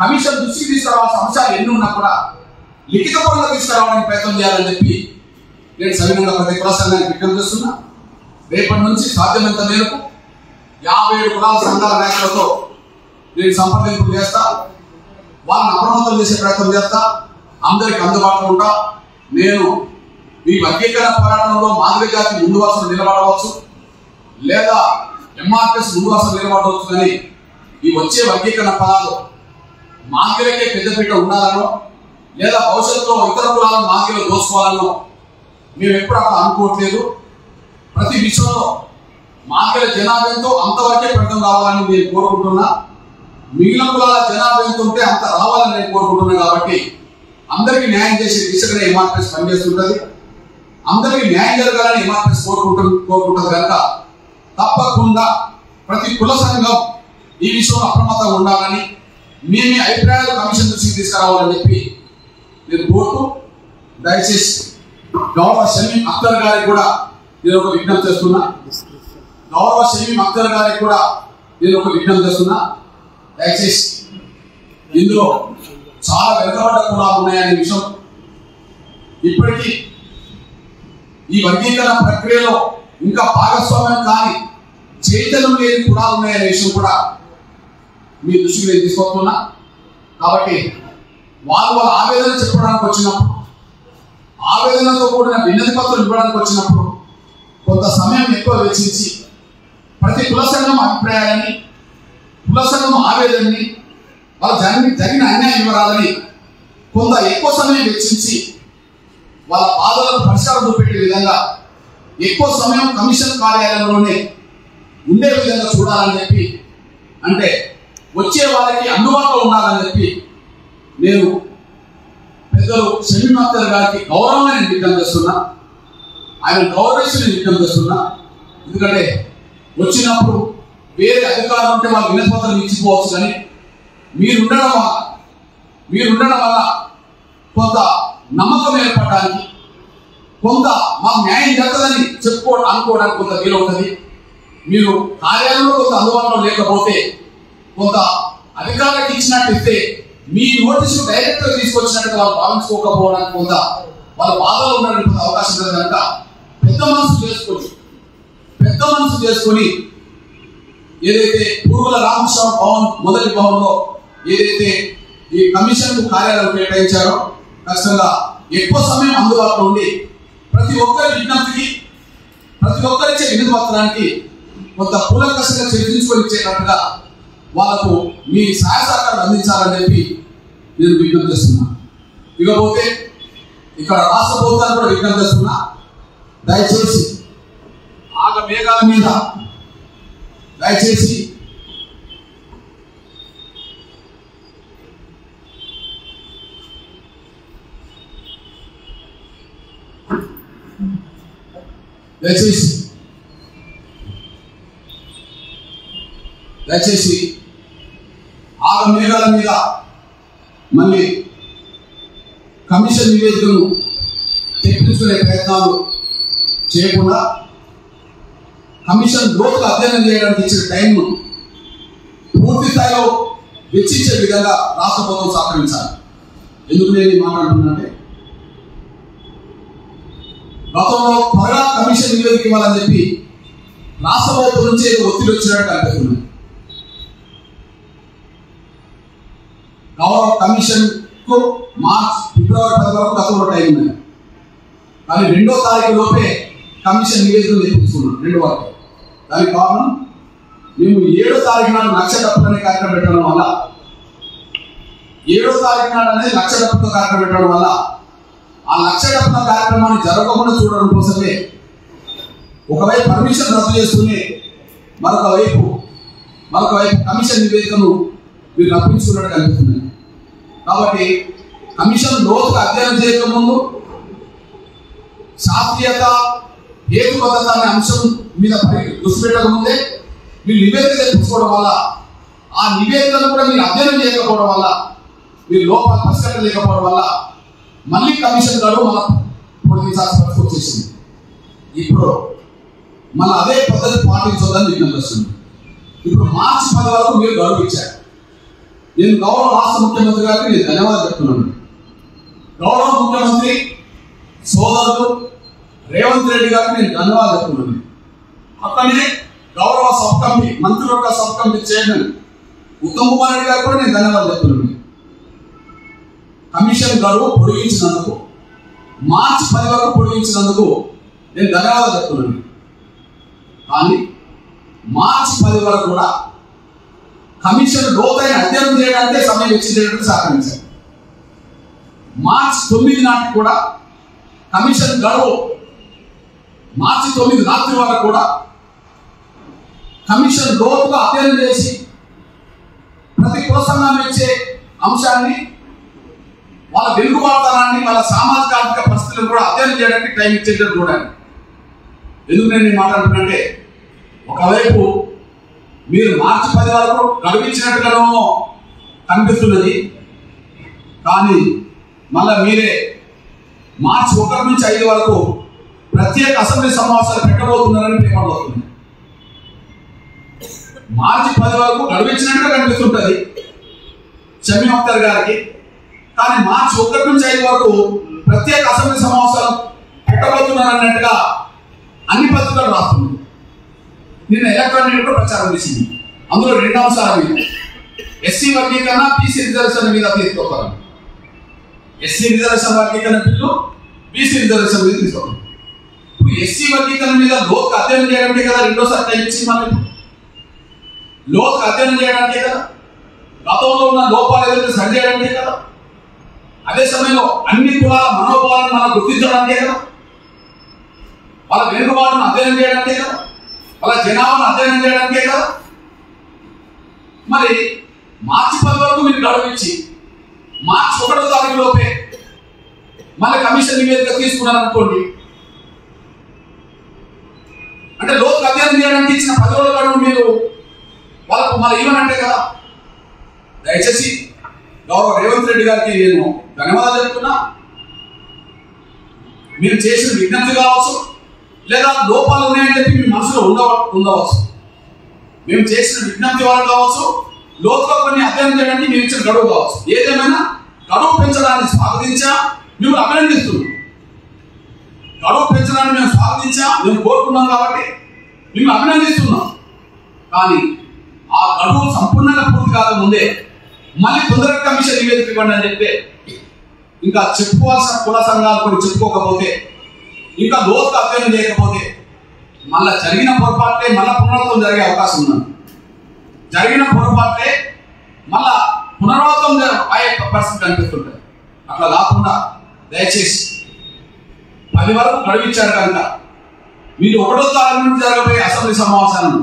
కమిషన్ దృష్టికి తీసుకురావాల్సిన అంశాలు ఎన్ని ఉన్నా కూడా లిఖితపూర్వకంగా తీసుకురావడానికి ప్రయత్నం చేయాలని చెప్పి నేను సవినంగా ప్రతి కుల సంఘానికి విజ్ఞప్తి చేస్తున్నా. రేపటి నుంచి సాధ్యమైనంత మేరకు 57 కులాల సంఘాల నాయకులతో నేను సంప్రదింపులు చేస్తా, వాళ్ళని అప్రమత్తం చేసే ప్రయత్నం చేస్తా, అందరికి అందుబాటులో ఉంటా. నేను ఈ వర్గీకరణ పోరాటంలో మాదిగ జాతి ముందు వరుసలో నిలబడవచ్చు, లేదా ఎంఆర్ఎస్ ముందు వరుసలో నిలబడవచ్చు. కానీ ఈ వచ్చే వర్గీకరణ పదాలు మాదిగలకే పెద్దపీట ఉండాలనో, లేదా భవిష్యత్తులో ఇతర కులాలను మాదిగలు దోసుకోవాలనో మేము ఎప్పుడు అక్కడ అనుకోవట్లేదు. ప్రతి విషయంలో మాదిగల జనాభాతో అంతవరకే పెడతాం రావాలని నేను కోరుకుంటున్నా. మిగిలిన కులాల జనాభా ఎంత ఉంటే అంత రావాలని నేను కోరుకుంటున్నాను. కాబట్టి అందరికీ న్యాయం చేసే దిశగానే ఎంఆర్ఎస్ పనిచేస్తుంటుంది. అందరికీ న్యాయం జరగాలని ఎంఆర్ఎస్ కోరుకుంటుంది కనుక తప్పకుండా ప్రతి కుల సంఘం ఈ విషయంలో అప్రమత్తంగా ఉండాలని, మీ అభిప్రాయాలు కమిషన్ దృష్టికి తీసుకురావాలని చెప్పి నేను కోరుతూ, దయచేసి గౌరవ షమీం అఖ్తర్ గారికి కూడా నేను ఒక విజ్ఞప్తి చేస్తున్నా. దయచేసి ఇందులో చాలా వెనుకబడ్డ కులాలు ఉన్నాయనే విషయం, ఇప్పటికీ ఈ వర్గీకరణ ప్రక్రియలో ఇంకా భాగస్వామ్యం కానీ చైతన్యం లేని కులాలు ఉన్నాయనే విషయం కూడా మీ దృష్టికి నేను తీసుకొస్తున్నా. కాబట్టి వాళ్ళ ఆవేదన చెప్పడానికి వచ్చినప్పుడు, ఆవేదనతో కూడిన వినతి పత్రం ఇవ్వడానికి వచ్చినప్పుడు కొంత సమయం ఎక్కువ వెచ్చించి ప్రతి కుల సంఘం అభిప్రాయాలని, కుల సంఘం ఆవేదనని, వాళ్ళ జరిగిన అన్యాయ వివరాలని కొంత ఎక్కువ సమయం వెచ్చించి వాళ్ళ బాధలకు పరిష్కారం చూపెట్టే విధంగా ఎక్కువ సమయం కమిషన్ కార్యాలయంలోనే ఉండే విధంగా చూడాలని చెప్పి, అంటే వచ్చే వాళ్ళకి అందుబాటులో ఉండాలని చెప్పి నేను పెద్దలు షమీం అఖ్తర్ గారికి గౌరవంగా నేను విజ్ఞప్తి చేస్తున్నా. ఆయన గౌరవించి నేను విజ్ఞప్తి చేస్తున్నా. ఎందుకంటే వచ్చినప్పుడు వేరే అధికారులు ఉంటే వాళ్ళు వినతి పత్రం ఇచ్చిపోవచ్చు, కానీ మీరు ఉండడం వల్ల కొంత నమ్మకం ఏర్పడడానికి, కొంత మాకు న్యాయం జరగదని అనుకోవడానికి కొంత వీలు ఉంటుంది. మీరు కార్యాలయంలో కొంత అందుబాటులో లేకపోతే, కొంత అధికారులకు ఇచ్చినట్టు ఇస్తే మీ నోటీసు డైరెక్ట్ గా తీసుకొచ్చినట్టుగా వాళ్ళు భావించుకోకపోవడానికి కొంత వాళ్ళ బాధలు ఉండడానికి అవకాశం ఉంది. కనుక పెద్ద మనసు చేసుకొని ఏదైతే పూర్వుల రామకృష్ణ భవన్ మొదటి భవన్లో ఏదైతే ఈ కమిషన్ కార్యాలయం కేటాయించారో ఖచ్చితంగా ఎక్కువ సమయం అందుబాటులో ఉండి ప్రతి ఒక్కరి విజ్ఞప్తికి, ప్రతి ఒక్కరిచ్చే వినతి పత్రానికి కొంత కూలంకషంగా చర్చించుకొని ఇచ్చేటట్టుగా వాళ్ళకు మీ సహాయ సహకారాలు అందించాలని చెప్పి నేను విజ్ఞప్తి చేస్తున్నా. ఇకపోతే ఇక్కడ రాష్ట్ర ప్రభుత్వాన్ని కూడా విజ్ఞప్తి చేస్తున్నా. దయచేసి ఆగ మేఘాల మీద దయచేసి ఆగ మేఘాల మీద మళ్ళీ కమిషన్ నివేదికను తెప్పించుకునే ప్రయత్నాలు చేయకుండా కమిషన్ లోతుగా అధ్యయనం చేయడానికి ఇచ్చిన టైంను పూర్తి స్థాయిలో వెచ్చించే విధంగా రాష్ట్ర ప్రభుత్వం సహకరించాలి. ఎందుకు నేను మాట్లాడుతున్నానంటే, గతంలో త్వరగా కమిషన్ నివేదిక ఇవ్వాలని చెప్పి రాష్ట్ర ప్రభుత్వం నుంచి ఒత్తిడి వచ్చినట్టు అనిపిస్తున్నాయి. గౌరవ కమిషన్ కు మార్చ్ ఫిబ్రవరి 10 వరకు గతంలో టైం ఉన్నాయి. కానీ 2వ తారీఖు లోపే కమిషన్ నివేదికలు తెప్పించుకున్నాం 2 వరకు. దానికి కారణం మేము 7వ తారీఖు నాడు లక్ష డబ్బులు అనే కార్యక్రమం పెట్టడం వల్ల, 7వ తారీఖు నాడు అనేది లక్ష డబ్బులతో కార్యక్రమం పెట్టడం వల్ల ఆ లక్ష డబ్బుల కార్యక్రమాన్ని జరగకుండా చూడడం కోసమే ఒకవైపు పర్మిషన్ రద్దు చేసుకుని మరొక వైపు కమిషన్ నివేదికను మీరు రప్పించుకున్నట్టు కనిపిస్తున్నాయి. కాబట్టి కమిషన్ లోతుగా అధ్యయనం చేయకముందు శాస్త్రీయత, హేతుబద్ధత అనే అంశం మీద దృష్టి పెట్టకముందే మీరు నివేదిక తెప్పించుకోవడం వల్ల, ఆ నివేదికను కూడా మీరు అధ్యయనం చేయకపోవడం వల్ల, మీరు లోపాలు పరిష్కరించలేకపోవడం వల్ల మళ్ళీ కమిషన్ గారు మన పొడిగించాల్సిన పరిస్థితి వచ్చేసింది. ఇప్పుడు మన అదే పద్ధతి పాటించొద్దని విజ్ఞప్తి వస్తుంది. ఇప్పుడు మార్చి 10 వరకు మీరు గడువు ఇచ్చారు. నేను గౌరవ రాష్ట్ర ముఖ్యమంత్రి గారికి నేను ధన్యవాదాలు చెప్తున్నాను. గౌరవ ముఖ్యమంత్రి సోదరుడు రేవంత్ రెడ్డి గారికి నేను ధన్యవాదాలు చెప్తున్నాను. అక్కడనే గౌరవ సబ్ కమిటీ మంత్రివర్గ sub committee chairman Uttam Kumar Reddy గారికి కూడా నేను ధన్యవాదాలు చెప్తున్నాను. కమిషన్ గడువు పొడిగించినందుకు మార్చి 10 వరకు పొడిగించినందుకు నేను ధన్యవాదాలు చెప్తున్నాను. కానీ మార్చి 10 వరకు కూడా కమిషన్ లోతైన అధ్యయనం చేయడానికే సమయం ఇచ్చిందేటట్టు సహకరించారు. మార్చి 9 నాటికి కూడా కమిషన్ గడువు మార్చి 9 రాత్రి వరకు కూడా కమిషన్ లోతుగా అధ్యయనం చేసి ప్రతి ప్రోత్సాహం ఇచ్చే అంశాన్ని వాళ్ళ వెలుగుబాటుతనాన్ని వాళ్ళ సామాజిక ఆర్థిక పరిస్థితులను కూడా అధ్యయనం చేయడానికి టైం ఇచ్చేటట్టు చూడండి. ఎందుకు నేను మాట్లాడుతుంటే ఒకవైపు మీరు మార్చి 10 వరకు గడిపించినట్టుగానో కనిపిస్తున్నది, కానీ మళ్ళా మీరే మార్చి 1 నుంచి 5 వరకు ప్రత్యేక అసెంబ్లీ సమావేశాలు పెట్టబోతున్నారని పేపర్లు అవుతుంది. మార్చి 10 వరకు గడిపించినట్టుగా కనిపిస్తుంటుంది షమీమ్ అఖ్తర్ గారికి, కానీ మార్చి 1 నుంచి 5 వరకు ప్రత్యేక అసెంబ్లీ సమావేశాలు పెట్టబోతున్నారన్నట్టుగా అన్ని పత్రికలు రాస్తుంది. నిన్న ఎలక్ట్రానిక్ కూడా ప్రచారం చేసింది. అందులో 2 అంశాల మీద ఎస్సీ వర్గీకరణ, బీసీ రిజర్వేషన్ మీద తీసుకొస్తారు. ఎస్సీ రిజర్వేషన్ వర్గీకరణ బిల్లు, బీసీ రిజర్వేషన్ మీద తీసుకొస్తారు. ఇప్పుడు ఎస్సీ వర్గీకరణ మీద లోతుగా అధ్యయనం చేయడానికే కదా రెండోసారి టైం ఇచ్చింది. మళ్ళీ లోతుగా అధ్యయనం చేయడానికే కదా, గతంలో ఉన్న లోపాలు ఏదైతే సరి చేయడానికే కదా, అదే సమయంలో అన్ని కులాల మనోభావాలను మనం గుర్తించడానికే కదా, వాళ్ళ వెనుకబాటును అధ్యయనం చేయడానికే కదా, వాళ్ళ జనాభాను అధ్యయనం చేయడానికే కదా. మరి మార్చి 10 వరకు మీరు గడువించి మార్చి 1వ తారీఖు లోపే మళ్ళీ కమిషన్ నివేదిక తీసుకున్నారనుకోండి, అంటే లోతుగా అధ్యయనం చేయడానికి ఇచ్చిన 10 రోజుల గడువు మీరు వాళ్ళకు మళ్ళీ ఇవ్వనంటే కదా. దయచేసి గౌరవ రేవంత్ రెడ్డి గారికి నేను ధన్యవాదాలు చెప్తున్నా. మీరు చేసిన విజ్ఞప్తి కావచ్చు, లేదా లోపాలు ఉన్నాయని చెప్పి మీ మనసులో ఉండవచ్చు. మేము చేసిన విజ్ఞప్తి వల్ల కావచ్చు, లోతుగా కొన్ని అధ్యయనం చేయడానికి మేము ఇచ్చిన గడువు కావచ్చు. ఏదేమైనా గడువు పెంచడాన్ని స్వాగతించా, మేము అభినందిస్తున్నాం. గడువు పెంచడాన్ని మేము స్వాగతించా, మేము కోరుకున్నాం కాబట్టి మేము అభినందిస్తున్నాం. కానీ ఆ గడువు సంపూర్ణంగా పూర్తి కాకముందే మళ్ళీ తొందరగా కమిషన్ నివేదిక ఇవ్వండి అని చెప్తే, ఇంకా చెప్పుకోవాల్సిన కుల సంఘాలు కొన్ని చెప్పుకోకపోతే, ఇంకా లోతుగా అధ్యయనం చేయకపోతే మళ్ళీ జరిగిన పొరపాట్లే మళ్ళీ పునరావృతం జరిగే అవకాశం ఉంది. జరిగిన పొరపాట్లే మళ్ళా పునరావృతం అయ్యే పరిస్థితి కనిపిస్తుంటుంది. అట్లా కాకుండా దయచేసి 10 వరకు గడువించారు కనుక మీరు 1వ తారీఖు నుంచి జరగబోయే అసెంబ్లీ సమావేశాలను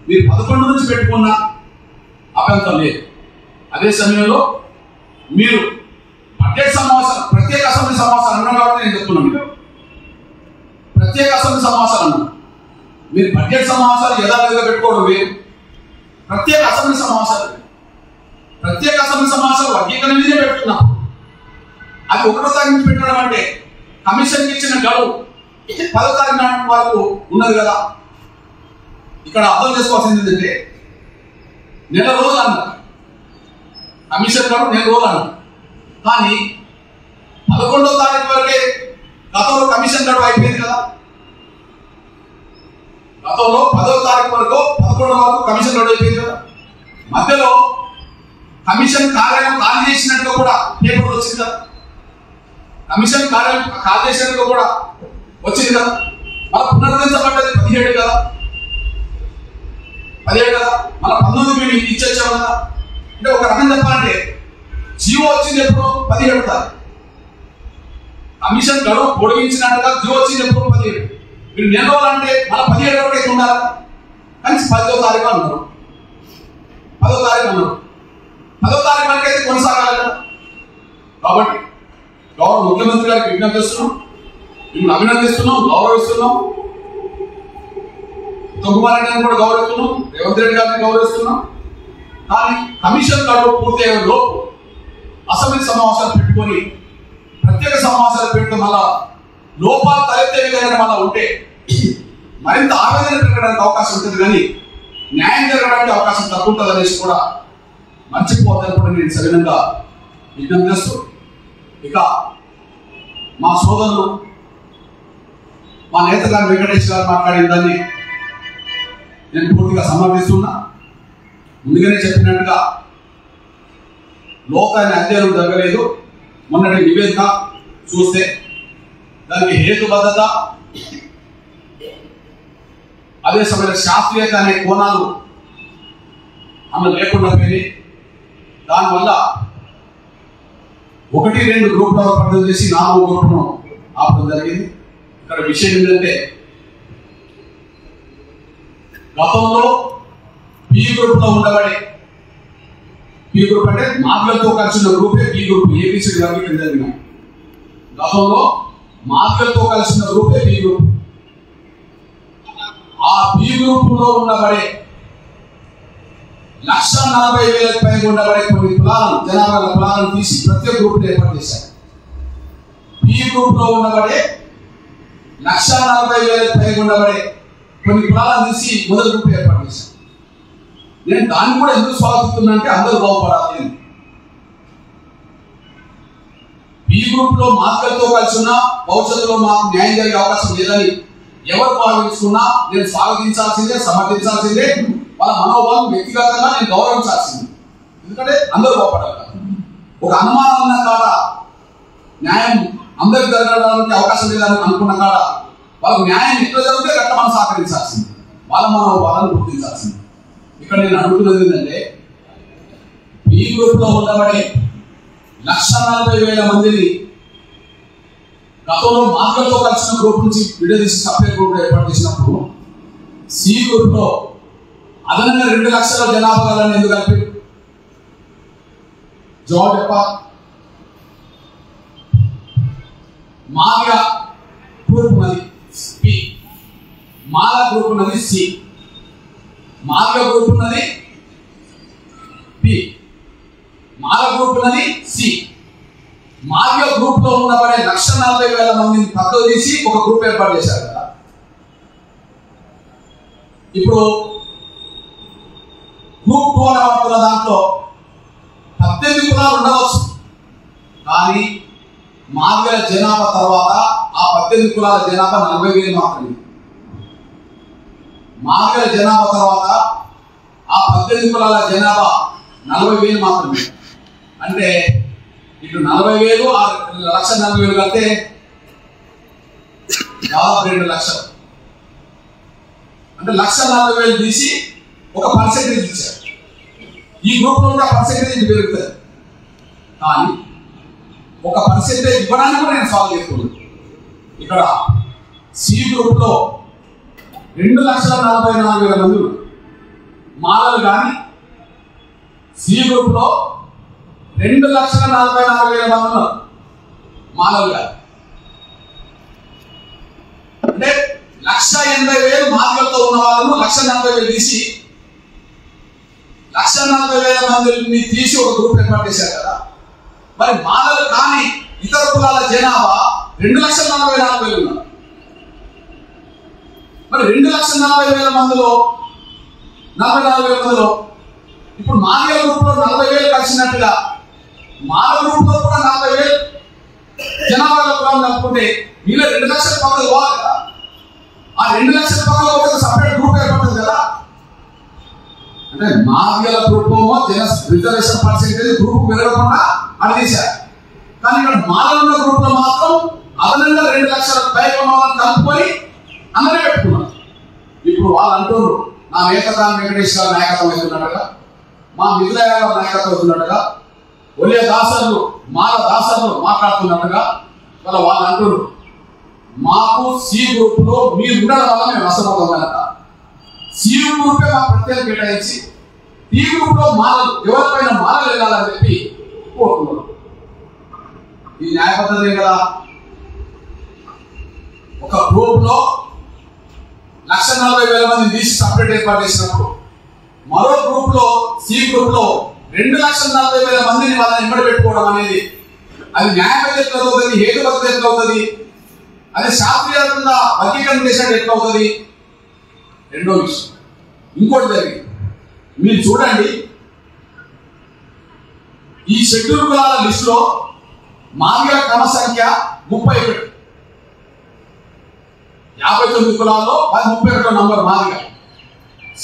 మీరు 11 నుంచి పెట్టుకున్న అభ్యంతరం లేదు. అదే సమయంలో మీరు బడ్జెట్ సమావేశాలు, ప్రత్యేక అసెంబ్లీ సమావేశాలు అన్నారు కాబట్టి నేను చెప్తున్నాను, మీరు ప్రత్యేక అసెంబ్లీ సమావేశాలు అన్నారు. మీరు బడ్జెట్ సమావేశాలు యథావిధిగా పెట్టుకోవడం వేరు, ప్రత్యేక అసెంబ్లీ సమావేశాలు వర్గీకరణ మీదే పెట్టుకున్నాం. అది 1వ తారీఖు నుంచి పెట్టడం అంటే కమిషన్ ఇచ్చిన గడువు 10వ తారీఖు నాటి వరకు ఉన్నది కదా. ఇక్కడ అర్థం చేసుకోవాల్సింది ఏంటంటే నెల రోజులు అన్నారు కమిషన్ గడువు, నెల రోజులు అన్నారు. కానీ 11వ తారీఖు వరకే గతంలో కమిషన్ గడువు అయిపోయింది కదా. గతంలో 10వ తారీఖు వరకు 11వ వరకు కమిషన్ గడువు అయిపోయింది కదా. మధ్యలో కమిషన్ కార్యాలయం ఖాళీ చేసినట్టుగా కూడా పేపర్లు వచ్చింది కదా. కమిషన్ కార్యాలయం ఖాళీ చేసినట్టుగా కూడా వచ్చింది కదా. మళ్ళీ పునరుద్ధరించబడ్డది 17 కదా, 17 కదా, మళ్ళీ 19 మేము ఇచ్చేచ్చాము కదా. అంటే ఒక రకం చెప్పాలంటే జీవో వచ్చింది ఎప్పుడు 17 తారీఖు. కమిషన్ గడువు పొడిగించినట్టుగా జీవో వచ్చింది ఎప్పుడు 17. మీరు నెల రోజులు అంటే మళ్ళీ 17 వరకు అయితే ఉండాలి. కానీ 10వ తారీఖు అన్నారు, 10వ తారీఖు అన్నారు. 10వ తారీఖు వరకు అయితే కొనసాగాలి కదా. కాబట్టి గౌరవ ముఖ్యమంత్రి గారికి విజ్ఞప్తి చేస్తున్నాం, మిమ్మల్ని అభినందిస్తున్నాం, గౌరవిస్తున్నాం. ఉత్తమ్ కుమార్ రెడ్డి గారిని కూడా గౌరవిస్తున్నాం, రేవంత్ రెడ్డి గారిని గౌరవిస్తున్నాం. కానీ కమిషన్ గడువు పూర్తయ్యే లోపు అసెంబ్లీ సమావేశాలు పెట్టుకొని ప్రత్యేక సమావేశాలు పెడితే మళ్ళా లోపాలు తలెత్తే విధంగా మళ్ళా ఉంటే మరింత ఆవేదన పెరగడానికి అవకాశం ఉంటుంది, కానీ న్యాయం జరగడానికి అవకాశం తక్కువ ఉంటుంది అనేసి కూడా మర్చిపోతాను కూడా నేను సవినంగా విజ్ఞప్తి చేస్తూ, ఇక మా సోదరులు మా నేత గారు వెంకటేష్ గారు మాట్లాడిన దాన్ని నేను పూర్తిగా సమర్థిస్తున్నా. ముందుగానే చెప్పినట్టుగా లోకాన్ని అధ్యయనం జరగలేదు. మొన్నటి నివేదిక చూస్తే దానికి హేతుబద్ధత, అదే సమయంలో శాస్త్రీయత అనే కోణాలు అన్న లేకుండా పోయి దానివల్ల 1-2 గ్రూపులను పట్టడం చేసి 4వ గ్రూపును ఆపడం జరిగింది. ఇక్కడ విషయం ఏంటంటే, గతంలో బి గ్రూప్ లో ఉండబడే, బి గ్రూప్ అంటే మాదిగలతో కలిసిన గ్రూపే బి గ్రూప్, ఏబిసిడి వర్గీకరణ జరిగినాయి. గతంలో మాదిగలతో కలిసిన గ్రూపే బి గ్రూప్. ఆ బి గ్రూప్ లో ఉండబడే 1,40,000 పైగా ఉండబడే కొన్ని కులాలను, జనాభా కులాలను తీసి ప్రత్యేక గ్రూప్ ఏర్పాటు చేశారు. బి గ్రూప్ లో ఉండబడే 1,40,000 పైగా ఉండబడే కొన్ని కులాలను తీసి మొదటి గ్రూప్ ఏర్పాటు చేశారు. నేను దాన్ని కూడా ఎందుకు స్వాగతిస్తున్నా అంటే అందరూ బాగుపడాలి అని. బి గ్రూప్ లో మాదిగలతో కలిసి ఉన్న భవిష్యత్తులో మాకు న్యాయం జరిగే అవకాశం లేదని ఎవరు భావించుకున్నా నేను స్వాగతించాల్సిందే, సమర్థించాల్సిందే. వాళ్ళ మనోభావం వ్యక్తిగతంగా నేను గౌరవించాల్సిందే. ఎందుకంటే అందరూ బాగుపడాలి. ఒక అనుమానం ఉన్న కాడ న్యాయం అందరికి జరగడానికి అవకాశం లేదని అనుకున్న కాడ వాళ్ళకు న్యాయం ఎట్లా జరిగితే గట్ట మనం సహకరించాల్సింది, వాళ్ళ మనోభావాలను గుర్తించాల్సింది. ఇక్కడ నేను అడుగుతున్నది ఏంటంటే, ఈ గ్రూప్ లో ఉండబడే 1,40,000 మందిని గతంలో మాదిగలతో కలిసిన గ్రూప్ నుంచి విడదీసి సపరేట్ గ్రూప్ ఏర్పాటు చేసినప్పుడు సి గ్రూప్ లో అదనంగా 2 లక్షల జనాభా గలని ఎందుకు కలిపి? జవాబు చెప్పాలి. మాదిగ గ్రూప్ ఉన్నది పి, మాల గ్రూప్ ఉన్నది సి, మాదిగ గ్రూప్ ఉన్నది పి, మాల గ్రూప్ ఉన్నది సి. మాదిగ గ్రూప్ లో ఉన్నబడే 1,40,000 మందిని పక్కకు తీసి ఒక గ్రూప్ ఏర్పాటు చేశారు కదా. ఇప్పుడు గ్రూప్ 2 అని వాడుతున్న దాంట్లో 18 కులాలు ఉండవచ్చు, కానీ మాదిగల జనాభా తర్వాత ఆ 18 కులాల జనాభా 40,000 మాత్రమే. మాదిగల జనాభా తర్వాత ఆ 18 కులాల జనాభా 40,000 మాత్రమే. అంటే ఇటు 40,000 ఆ 1,40,000 కలిపితే దాదాపు 2 లక్షలు. అంటే 1,40,000 తీసి ఒక పర్సెంటేజ్ ఇచ్చారు. ఈ గ్రూప్ లో ఉంటే పర్సెంటేజ్ పెరుగుతుంది, కానీ ఒక పర్సెంటేజ్ ఇవ్వడానికి కూడా నేను సాల్వ్ చేసుకోలేదు. ఇక్కడ సి గ్రూప్ లో 2,44,000 మంది మాలలు, కానీ సి గ్రూప్ లో 2,44,000 మంది ఉన్నారు మాలలు కాదు. అంటే 1,80,000 మాదిగలతో ఉన్న వాళ్ళను 1,40,000 తీసి 1,40,000 మందిని తీసి ఒక గ్రూప్ ఏర్పాటు చేశారు కదా. మరి మాలలు కానీ ఇతర కులాల జనాభా 2,44,000 ఉన్నారు. మరి 2,40,000 మందిలో 44,000 మందిలో ఇప్పుడు మాదిగల గ్రూప్ లో 40,000 కలిసినట్టుగా మాల గ్రూప్ లో కూడా 40,000 జనాభా కులాలు కలుపుకుంటే మీలో 2 లక్షల పక్కన పోవాలి కదా. ఆ 2 లక్షల పక్కన ఒక సపరేట్ గ్రూప్ ఏర్పడుతుంది కదా. అంటే మాదిగల గ్రూప్ రిజర్వేషన్ పర్సెంటేజ్ గ్రూప్ పెరగకుండా అడిగేశారు. కానీ ఇక్కడ మాలన్న గ్రూప్ లో మాత్రం అదనంగా 2 లక్షల పైగా వాళ్ళని కలుపుకొని అందరే పెట్టుకున్నారు. ఇప్పుడు వాళ్ళు అంటున్నారు, నా నేతగాని వెంకటేష్ గారు నాయకత్వం అవుతున్నట్టుగా, మా మిథులయ్య గారు నాయకత్వం అవుతున్నట్టుగా, ఒలియ దాసర్లు మాల దాసర్లు మాట్లాడుతున్నట్టుగా వాళ్ళు అంటున్నారు, మాకు సి గ్రూప్ లో మీరు ఉండడం వల్ల మేము నష్టపోతాం. సి గ్రూపే మా ప్రత్యేక కేటాయించి ఈ గ్రూప్ లో మాలలు ఎవరిపైన మాలలు వెళ్ళాలని చెప్పి కోరుతున్నారు. ఈ న్యాయ పద్ధతి కదా. ఒక గ్రూప్ లో 1,40,000 మందిని తీసి సపరేట్ ఏర్పాటు చేసినప్పుడు మరో గ్రూప్ లో సి గ్రూప్ లో 2,40,000 మందిని వాళ్ళని ఎంబడి పెట్టుకోవడం అనేది అది న్యాయ పద్ధతి అవుతుంది, హేతు పద్ధతి ఎట్లా అవుతుంది, అది శాస్త్రీయంగా వర్గీకరణ చేసినట్టు ఎట్లా అవుతుంది. రెండో విషయం ఇంకోటి జరిగింది, మీరు చూడండి, ఈ షెడ్యూల్ కులాల లిస్టులో మాదిగల క్రమ సంఖ్య 31. 59 కులాల్లో 31వ number Madiga.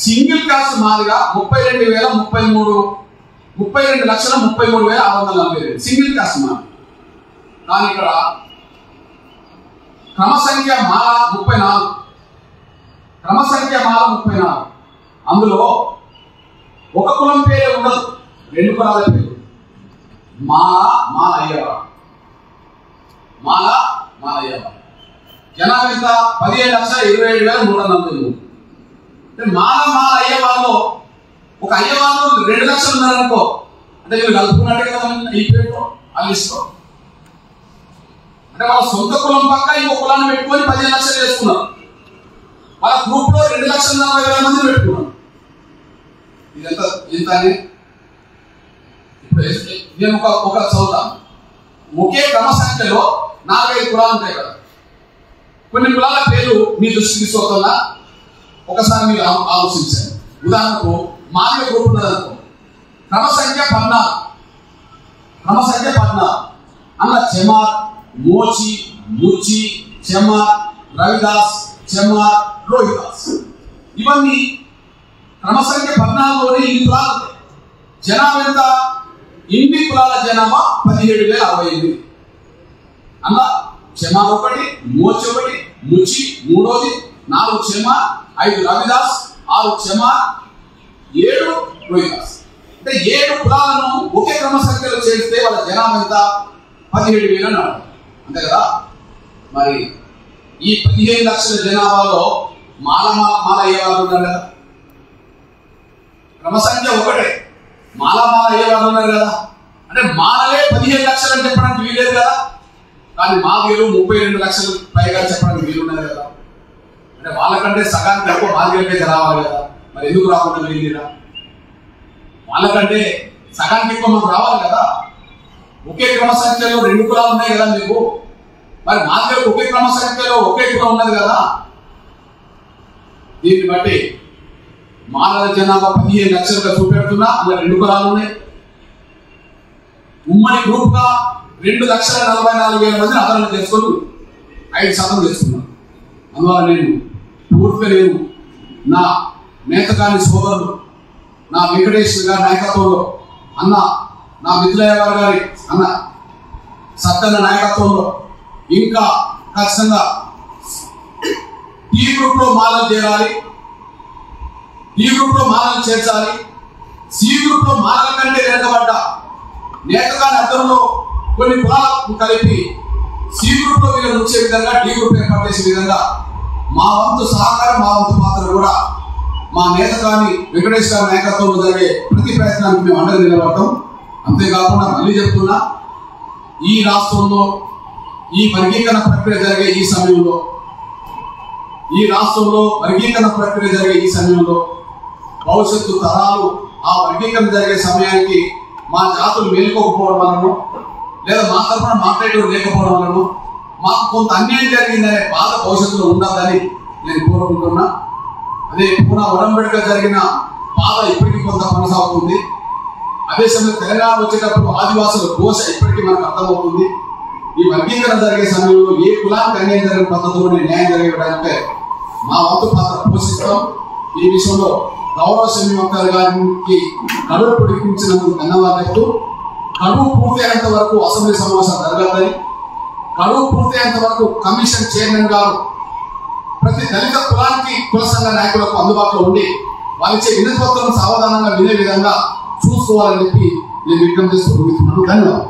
Single caste Madiga 32,33,642 single caste Madiga. కానీ ఇక్కడ క్రమ సంఖ్య మాల 34. క్రమ సంఖ్య మాల 34. అందులో ఒక కులం పేరే ఉండదు, 2 కులాల పేరు. మాల అయ్యేవాడు. మాల అయ్యేవాడు. జనాభా ఎంత? 15,27,343. మాల అయ్యేవాళ్ళు ఒక అయ్యేవాళ్ళు 2 లక్షలు ఉన్నారనుకో, అంటే మీరు కలుపుకున్నట్టే కదా ఈ పేరుతో ఆ లిస్టులో. అంటే వాళ్ళ సొంత కులం పక్క ఇంకో కులాన్ని పెట్టుకొని 15 లక్షలు చేసుకున్నారు. వాళ్ళ గ్రూప్ లో 2,40,000 మంది పెట్టుకున్నారు. ఇదంతా ఎంత అని ఇప్పుడు నేను ఒక చదువుతాను. ఒకే క్రమ సంఖ్యలో 4-5 కులాలు ఉంటాయి కదా. కొన్ని కులాల పేరు మీ దృష్టికి తీసుకొస్తుందా? ఒకసారి మీరు ఆలోచించండి. ఉదాహరణకు మాదిగ గ్రూప్ ఉన్నదనుకో, క్రమ సంఖ్య 14. అందులో చెమార్, మోచి, ముచ్చి, చెమార్, రవిదాస్, చెమార్, రోహిదాస్, ఇవన్నీ క్రమ సంఖ్య 14లోనే ఇన్ని కులాలు ఉంటాయి. జనాభా ఎంత? ఇన్ని కులాల జనాభా 17,068. అలా చెమార్ 1, మోచి 1, ముచ్చి 3, 4 చెమార్, 5 రవిదాస్, 6 చెమార్, 7 రోహిదాస్. అంటే 7 కులాలను ఒకే క్రమ సంఖ్యలో చేస్తే వాళ్ళ జనాభా ఎంత? 17,000 అన్నాడు. అంతే కదా. మరి ఈ 15 లక్షల జనాభాలో మాల అయ్యేవాళ్ళు ఉన్నారు కదా. క్రమ సంఖ్య 1, మాల అయ్యేవాళ్ళు ఉన్నారు కదా. అంటే మాలలే 15 లక్షలు అని చెప్పడానికి వీలేదు కదా. కానీ మాదిగలు 32 లక్షలు పైగా చెప్పడానికి వీలున్నది కదా. అంటే వాళ్ళకంటే సగానికి ఎక్కువ మాదిగలకే రావాలి కదా. మరి ఎందుకు రాకుండా వెళ్ళిరా? వాళ్ళకంటే సగానికి ఎక్కువ మనకు రావాలి కదా. ఒకే క్రమ సంఖ్యలో 2 కులాలు ఉన్నాయి కదా మీకు. మరి మాదిగలకు ఒకే క్రమ సంఖ్యలో ఒకే కులం ఉన్నది కదా. దీన్ని బట్టి మాలల జనాభా 15 లక్షలుగా చూపెడుతున్నా అందులో 2 కులాలు ఉన్నాయి. ఉమ్మడి గ్రూప్ గా 2,44,000 మందిని ఆదరణ చేసుకొని 5% చేసుకున్నాను. అందువల్ల నేను పూర్తిగా నా నేతకాని సోదరులు, నా వెంకటేశ్వర గారి నాయకత్వంలో, నా మిత్రయ్య గారి అన్న సత్తన్న నాయకత్వంలో ఇంకా ఖచ్చితంగా టీ గ్రూప్ లో మాలలు చేరాలి, టీ గ్రూప్ లో మాలలు చేర్చాలి. సి గ్రూప్ లో మాలల కంటే వెనకబడ్డ నేతకాని అర్థంలో కొన్ని కులాలకు కలిపి సి గ్రూప్ లో వీళ్ళని వచ్చే విధంగా టీ గ్రూప్ ఏర్పాటు చేసే విధంగా మా వంతు సహకారం, మా వంతు పాత్ర కూడా మా నేతకాని వెంకటేష్ గారి నాయకత్వంలో జరిగే ప్రతి ప్రయత్నానికి మేము అండగా నిలబడతాం. అంతేకాకుండా మళ్ళీ చెప్తున్నా, ఈ రాష్ట్రంలో ఈ వర్గీకరణ ప్రక్రియ జరిగే ఈ సమయంలో, భవిష్యత్తు తరాలు ఆ వర్గీకరణ జరిగే సమయానికి మా జాతులు మేలుకోకపోవడం వలన, లేదా మా తరఫున మాట్లాడేవారు లేకపోవడం వలన మాకు కొంత అన్యాయం జరిగిందనే బాధ భవిష్యత్తులో ఉండదని నేను కోరుకుంటున్నా. అదే పూనా ఒడంబడిక జరిగిన బాధ ఇప్పటికీ కొంత కొనసాగుతుంది. అదే సమయంలో తెలంగాణ వచ్చేటప్పుడు ఆదివాసుల ఘోష ఇప్పటికీ మనకు అర్థమవుతుంది. ఈ వర్గీకరణ జరిగే సమయంలో ఏ కులానికి అన్యాయం జరిగిన పద్ధతిలోనే న్యాయం జరిగేయడానికి మా వంతు పాత్ర పోషిస్తాం. ఈ విషయంలో గౌరవ శమీమక్కర్ గారికి గడువు పొడిగించినందుకు ధన్యవాదాలు. గడువు పూర్తయ్యేంత వరకు అసెంబ్లీ సమావేశాలు జరగదని, గడువు పూర్తయ్యేంత వరకు కమిషన్ చైర్మన్ గారు ప్రతి దళిత కులానికి కుల సంఘ నాయకులకు అందుబాటులో ఉండి వారిచ్చే వినతి పత్రాలను సావధానంగా వినే విధంగా చూసుకోవాలని చెప్పి నేను విజ్ఞప్తి చేస్తూ ధన్యవాదాలు.